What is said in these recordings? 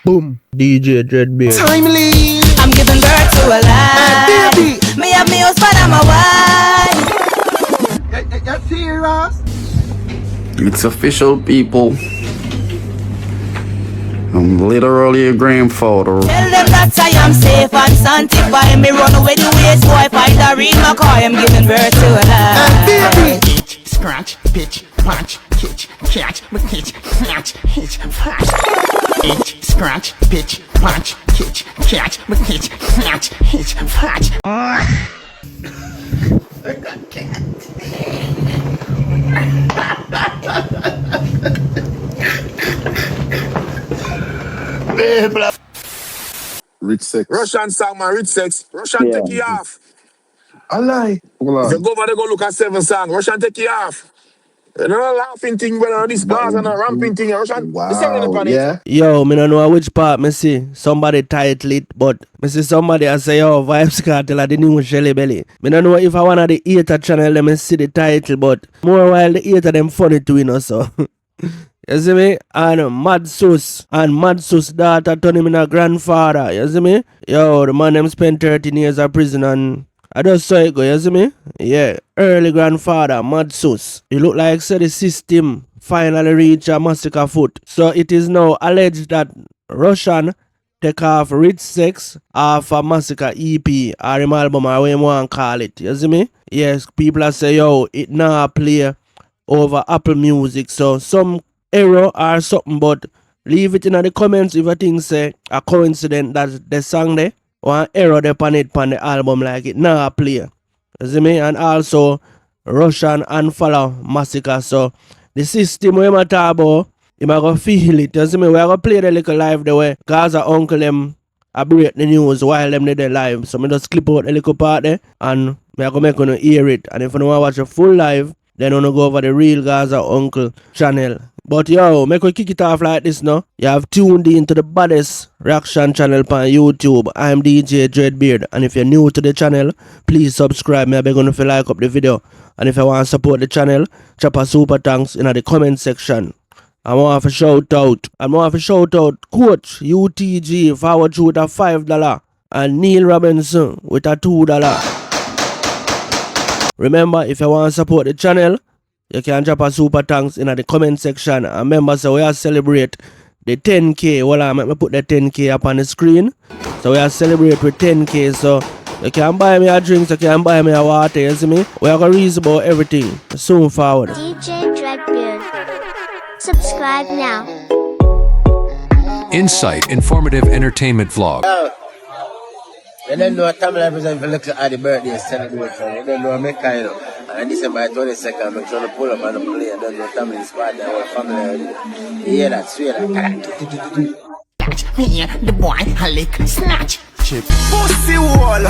Boom. DJ DreadBeard. Timely. I'm giving birth to a life. Baby. Me have me husband and my wife. You serious? It's official, people. I'm literally a grandfather. Tell them that I am safe and sanctified. Me run away the waste boy fight a real McCoy. I'm giving birth to a life. Baby. Itch, scratch, pitch, punch, kitch, catch, hitch, snatch, hitch, punch. Itch, scratch, pitch, punch, kitch, catch, hitch, snatch, hitch, punch. Rich sex. Russian song, man, rich sex. Russian take you off. I lie. If you go over there, go look at 7 song. Russian take you off. You know, laughing thing, but this gaza and a ramping thing. Russian, the song on the planet. Yeah. Yo, me don't know which part me see. Somebody title it, but me see somebody I say, yo, Vybz Kartel are the new Shelly Belly. Me don't know if I want the hater channel, let me see the title, but more while the hater them funny too, you know, so. You see me? And madsuss daughter turn him in a grandfather. You see me? Yo, the man them spent 13 years in prison and I just saw it go, you see me? Yeah, early grandfather, madsuss. It look like so the system finally reached a masicka foot. So it is now alleged that Russian take off Rich Sex off a masicka EP or him album or whatever you want to call it. You see me? Yes, people are say, yo, it now play over Apple Music. So some error or something, but leave it in the comments if you think say a coincidence that the song there or an error there on it on the album like it now play. You see me? And also Russian unfollow masicka. So the system we might talk about, you might go feel it. You see me? We are gonna play the little live the way Gaza uncle them I break the news while them they live. So me just clip out the little part there and me are gonna make you hear it. And if you don't want to watch a full live, then you go over the real Gaza uncle channel. But yo, make we kick it off like this now. You have tuned in to the baddest reaction channel on YouTube. I'm DJ DreadBeard. And if you're new to the channel, please subscribe. Me I beg you if you like up the video. And if you want to support the channel, chop a super thanks in the comment section. I want to shout out. Coach UTG forward shoot a $5 and Neil Robinson with a $2. Remember, if you want to support the channel, you can drop a super thanks in the comment section. And remember, so we are celebrate the 10K. Well, I'm going to put the 10K up on the screen. So we are celebrate with 10K. So you can buy me a drink, you can buy me a water, you see me? We are going to reason about everything. Soon forward. DJ DreadBeard. Subscribe now. Insight, informative entertainment vlog. You don't know what time I represent for look at the birthday celebration. You don't know what I kind of. And December 22nd, I'm trying to pull up and play. I don't know what time it's part of our family. You hear that? Swear that. Me, the boy, a lick, snatch. Chip. Pussy wall.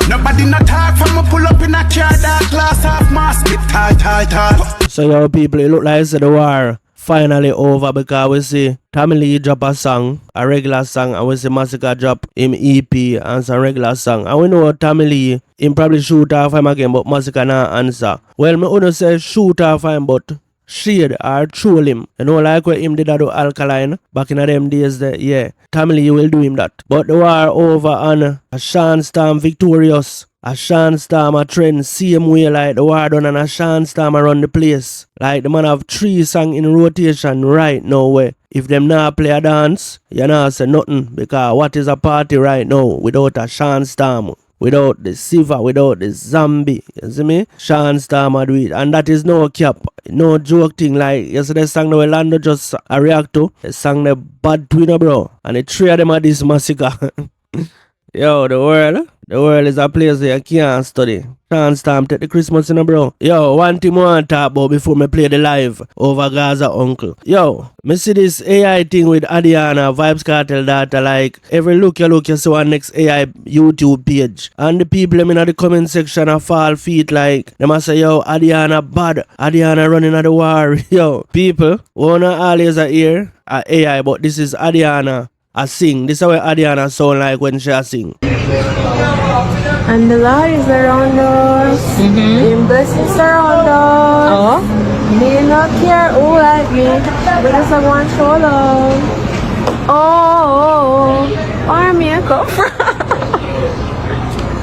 Nobody not talk from a pull up in a car that glass half mask. Tight. So yo people, it look like it's the war finally over because we see Tommy Lee drop a song, a regular song, and we see Masicka drop him EP and some regular song. And we know Tommy Lee, him probably shoot off him again, but Masicka not answer. Well, me wanna say shoot off him, but shade or troll him. You know, like what him did do Alkaline back in them days there, yeah. Tommy Lee will do him that. But the war over and a Sean Storm victorious. A Sean Storm a trend same way like the war done and a Sean Storm around the place. Like the man have 3 songs in rotation right now where if them not play a dance, you not say nothing because what is a party right now without a Sean Storm, without the Siva, without the Zombie, you see me? Sean Storm do it and that is no cap, no joke thing like yesterday song the Lando just a react to, the song the bad twinner bro and the 3 of them are this masicka. Yo, the world is a place where you can't study. Can't stamp take the Christmas in bro. Yo, one thing I want to talk about before me play the live over Gaza uncle. Yo, me see this AI thing with Adiana, Vybz Kartel data, like every look you see one next AI YouTube page. And the people in the comment section are fall feet like, they must say, yo, Adiana bad, Adiana running at the war. Yo, people, wanna always hear AI, but this is Adiana. I sing. This is what Adiana sound like when she sing. And the Lord is around us. The blessings surround us. Me not care who like me. We just want show love. Oh, where me I come from?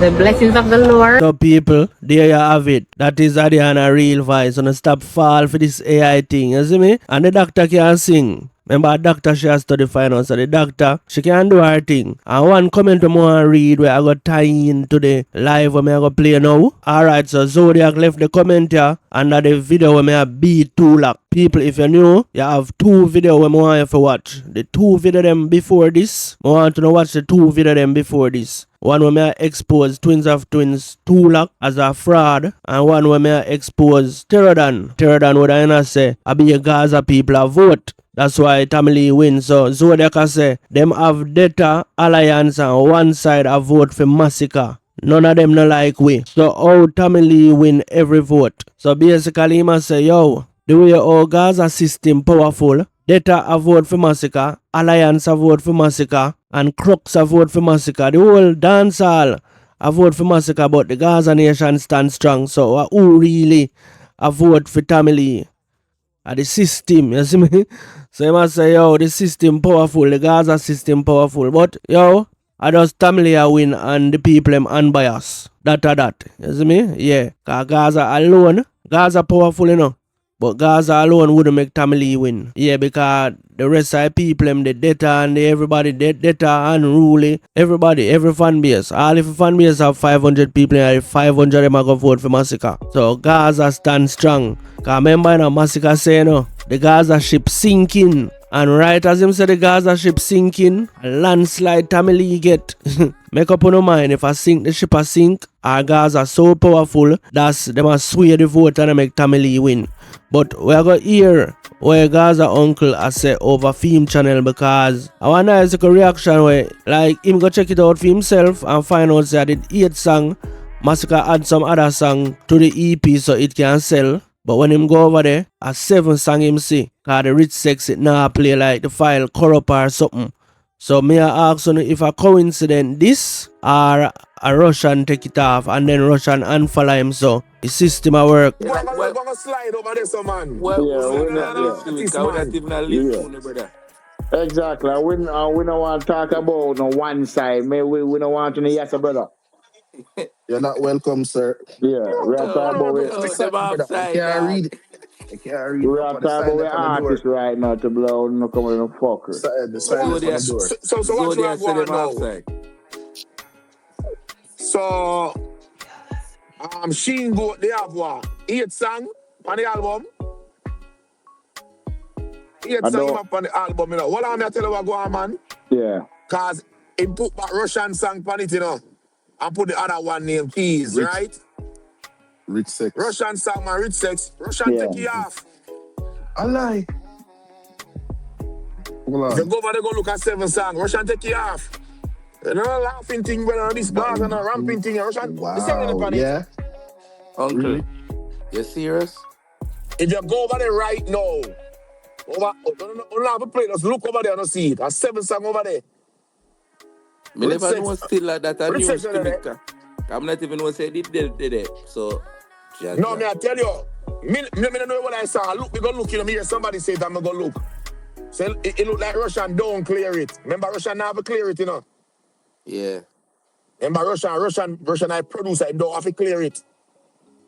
The blessings of the Lord. So people, there you have it. That is Adiana real voice. And stop fall for this AI thing, you see me? And the doctor can sing. Remember, a doctor, she has studied finance. So the doctor, she can do her thing. And one comment we want to read where I got tie into the live where I got play now. Alright, so Zodiac left the comment here under the video where I beat 2 lakh. People, if you're new, you have 2 videos where I want you to watch. The 2 video them before this. I want to know watch the 2 video them before this. One where I expose Twins of Twins 2 lakh as a fraud. And one where I expose Terradan. Terradan would I not say, I be a Gaza people a vote. That's why Tamale win. So Zodiac say them have data alliance and one side a vote for Masicka. None of them no like we. So how Tamale win every vote. So basically he must say, yo, the way our Gaza system powerful, data a vote for Masicka, alliance a vote for Masicka, and crooks a vote for Masicka. The whole dancehall a vote for Masicka, but the Gaza nation stand strong. So who really a vote for Tamale? The system, you see me? So you must say, yo, the system powerful, the Gaza system powerful. But, yo, I just Tamale a win and the people them unbiased. That. You see me? Yeah. Cause Gaza alone, Gaza powerful, you know. But Gaza alone wouldn't make Tamale win. Yeah, because the rest of the people, them, the data and everybody, the data unruly. Everybody, every fan base. All if a fan base have 500 people, and 500 them are going to vote for Masicka. So Gaza stand strong. Because remember, you know, Masicka say, you know, the Gaza ship sinking. And right as him say the Gaza ship sinking, a landslide Tamale get. Make up on your mind, if I sink, the ship a sink, our Gaza so powerful, that's they must sway the vote and make Tamale win. But we are going to hear where Gaza uncle I say over film channel because I want to see a reaction where like him go check it out for himself and find out that the 8th song, Masicka add some other song to the EP so it can sell. But when him go over there, a 7th song him see, cause the rich sex it now play like the file corrupt or something. So me I ask you if a coincidence this or a Russian take it off and then Russian unfollow him so the system a work. We're gonna slide over this, man. Exactly. We don't want to talk about no one side. We don't want to know yes, brother. You're not welcome, sir. Yeah, we are talking about I can't read it. I can't read it. We are talking about artists right now to blow no come on no fucker. The sign on the door. So what you have going now? So Sheen Goat, they have what? 8 song on the album. 8 song up on the album, you know. What am I tell you what go on, man? Yeah. Cause he put back Russian song on it, you know. And put the other one named Keys, right? Rich Sex. Russian song and Rich Sex. Russian take you off. I lie. If you go over there, go look at 7 songs. Russian take you off. You know, laughing thing, but on this bars and a ramping thing. Russian, wow. The singing upon it. Yeah. Uncle, really? You serious? If you go over there right now, don't have a play, just look over there and see it. A 7 song over there. Me never know still like that a news to me. I'm not even know say it did. So no, me I tell you, me don't know what I saw. We go look, you know, me hear somebody say that, I'm gonna go look. So it look like Russian don't clear it. Remember Russian never clear it, you know? Yeah. Remember Russian I producer, don't have to clear it.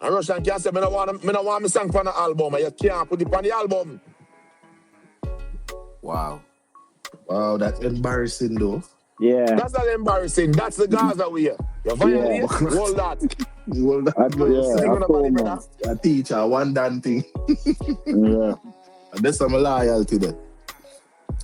And Russian can't say, me don't want me song on the album, and you can't put it on the album. Wow. Wow, that's embarrassing though. Yeah. That's not embarrassing. That's the Gaza way. You violate, hold that. Hold that. A teacher, one damn thing. Yeah. And that's some loyalty there.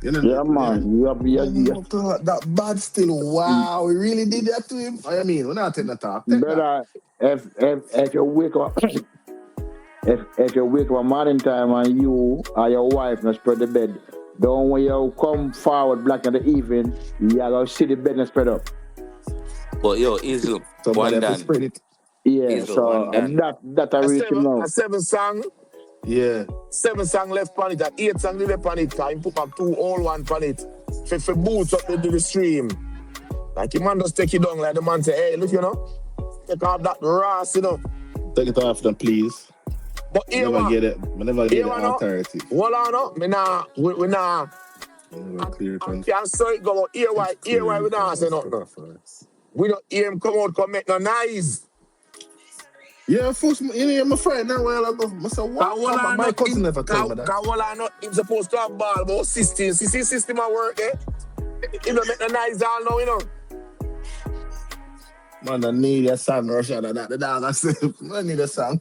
You know, yeah, man. That bad still. Wow, we really did that to him. I mean, we're not in the talk. Brother, if you wake up, if you wake up morning time and you or your wife not spread the bed, don't when you come forward black in the evening, you gotta see the bed and spread up. But yo, Isle, one done. Spread it. Yeah, Isle, so that I reach him now. A 7 song. Yeah. 7 song left on it, 8 song left on it. I put back 2 old one on it. For boots up into the stream. Like the man just take it down, like the man say, hey, look, you know, take off that rass, you know. Take it off them, please. But here never get it. We never get the authority. Hold on, we I can't say it go out here why we don't say nothing. We don't hear him come out, come make no noise. Yeah, first, you hear my friend now while I go. I said, what? My cousin never told me that. He's supposed to have ball about system. See, system at work, eh? He don't make no noise all now, you know. Man, I need a song, Russia. The dog I said, I need a song.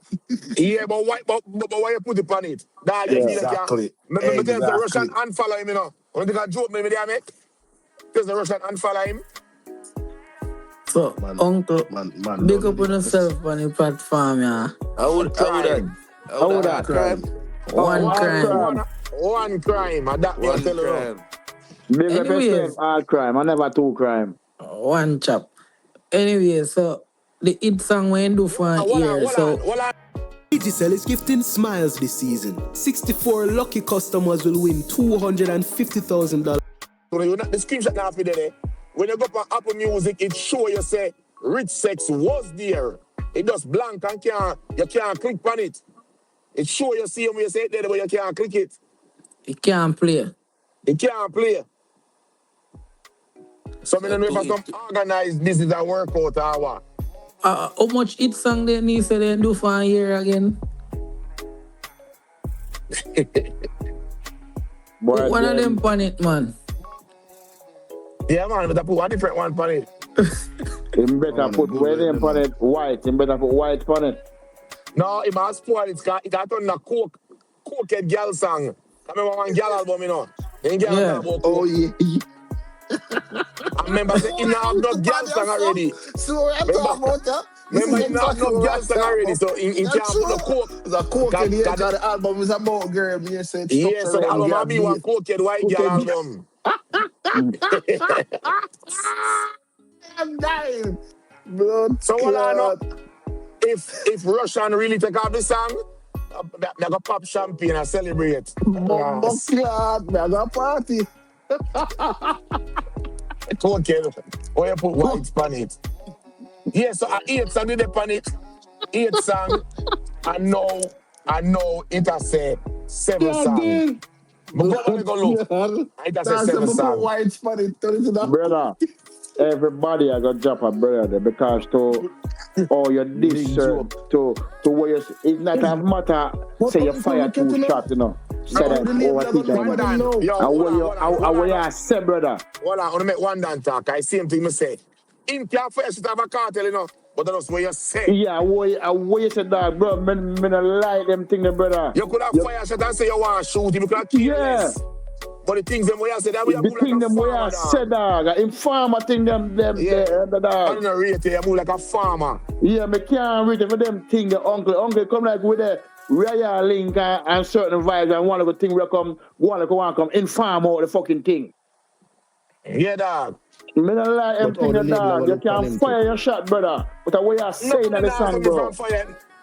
Yeah, but why you put it on it? Dog, Yeah, exactly. Me tell the Russian unfollow him, you know. When you can joke me there, make. Tell the Russian unfollow him. So, uncle, big up on yourself on the platform, yeah. How would that crime? One crime, and that me I tell you. Big up yourself, all crime, I never two crime. One chap. Anyway, so the hit song we do for a year, so... Digicel is gifting smiles this season. 64 lucky customers will win $250,000. The screenshot now for there. When you go on Apple Music, it show you say Rich Sex was there. It just blank and you can't click on it. It show you see when you say it there, but you can't click it. It can't play. It can't play. So I don't know if some organized business that work out or what. How much hit song they need so they do for a year again? One of them on it, man. Yeah, man, but I put one different one on it. You better put wedding on it white. You better put white on it. No, it must spoil it. It got on a cokehead girl song. I remember one girl album, you know. Yeah. Oh, yeah. I remember saying, you have no girl song already. So I'm talking about that. Remember, you have no girl song already, so in can't put the coke. The cokehead, yeah, the album is about girl. Yeah, so the album will be one cokehead white girl album. I'm dying. Blood so what I know, if Russian really take off the song, they go pop champagne and celebrate. Bumbo clad, they go party. Okay, or you put white on it. Yeah, so I 8 song did on it. 8 song. And now it has say 7 songs. But go look. It has say 7 songs. White on it. Brother, everybody I got drop a brother because to you deserve to where you it's not a matter say you fire 2 shots, you know. Say that and where you say, brother. Hold on, I want to make one done talk. I see him thing me say. In can't fire shit have a cartel, you know. But that's what you say. Yeah, what you say that, bro. Me not like them things, brother. You could have fire shot and say you want to shoot him, you could have kill him. But the things them where you say that we are moving like a farmer, dog. Say, dog. Informer thing them yeah. the dog. I don't know rate you move like a farmer. Yeah, me can't read it for them thing the uncle come like with a royal link and certain vibes and one of the thing will come inform out the fucking thing. Yeah, dog. Me not like them thing, dog. You can't fire your shot, brother. But the way you're saying that the song, bro.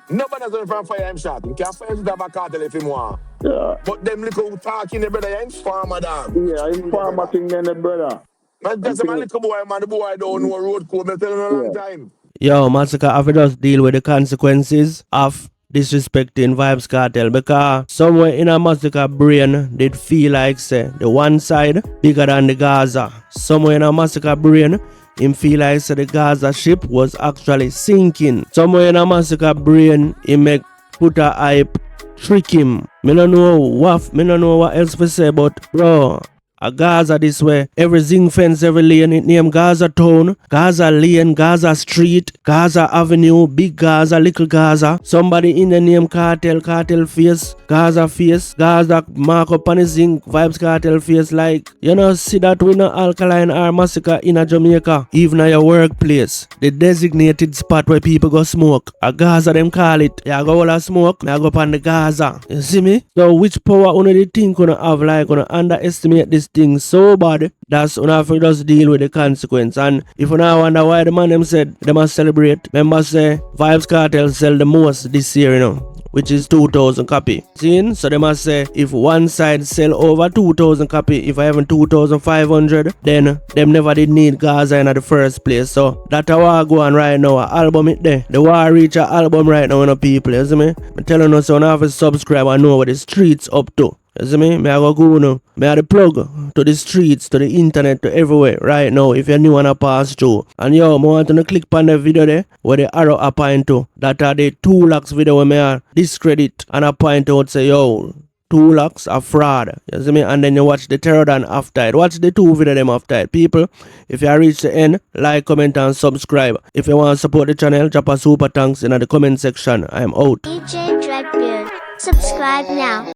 Nobody's going to fire him shot. You can't fire him to have a cartel if he want. Yeah. But them little talking, the brother, you're informer, dog. Yeah, informer thing then, the brother. Man, that's my little boy, man. The boy don't know road code. I'm telling you a long time. Yo, Masicka, have to just deal with the consequences of disrespecting Vybz Kartel because somewhere in a Masicka brain did feel like say the one side bigger than the Gaza. Somewhere in a Masicka brain him feel like say the Gaza ship was actually sinking. Somewhere in a Masicka brain he make put a hype trick him. Me no know what else to say, but bro, a Gaza this way, every zinc fence, every lane, it name Gaza Town, Gaza Lane, Gaza Street, Gaza Avenue, Big Gaza, Little Gaza. Somebody in the name Kartel face, Gaza mark up on the zinc, Vybz Kartel face. Like, you know, see that we no alkaline or Masicka in a Jamaica, even at your workplace, the designated spot where people go smoke. A Gaza them call it. You go all a smoke, I go up on the Gaza. You see me? So which power one of the thing gonna have, like, gonna underestimate this thing so bad, that's when I have to just deal with the consequence. And if you now wonder why the man them said they must celebrate, remember say Vybz Kartel sell the most this year, you know, which is 2,000 copy. See? So they must say if one side sell over 2,000 copy, if I have 2,500, then them never did need Gaza in the first place. So that's how I go on right now. An album it there. The war reach an album right now, you know, people, you see me? I'm telling you, so now have to subscribe and know what the streets up to. You see me? Me I go now. Me I the plug to the streets, to the internet, to everywhere right now. If you're new and a pass through. And yo, I want to click on the video there where the arrow up into. That are the 2 lakhs video where me I discredit and I point out say yo, 2 lakhs are fraud. You see me? And then you watch the terror dan after it. Watch the 2 video them after it. People, if you reach the end, like, comment and subscribe. If you want to support the channel, drop a super thanks in the comment section. I am out. DJ DreadBeard. Subscribe now.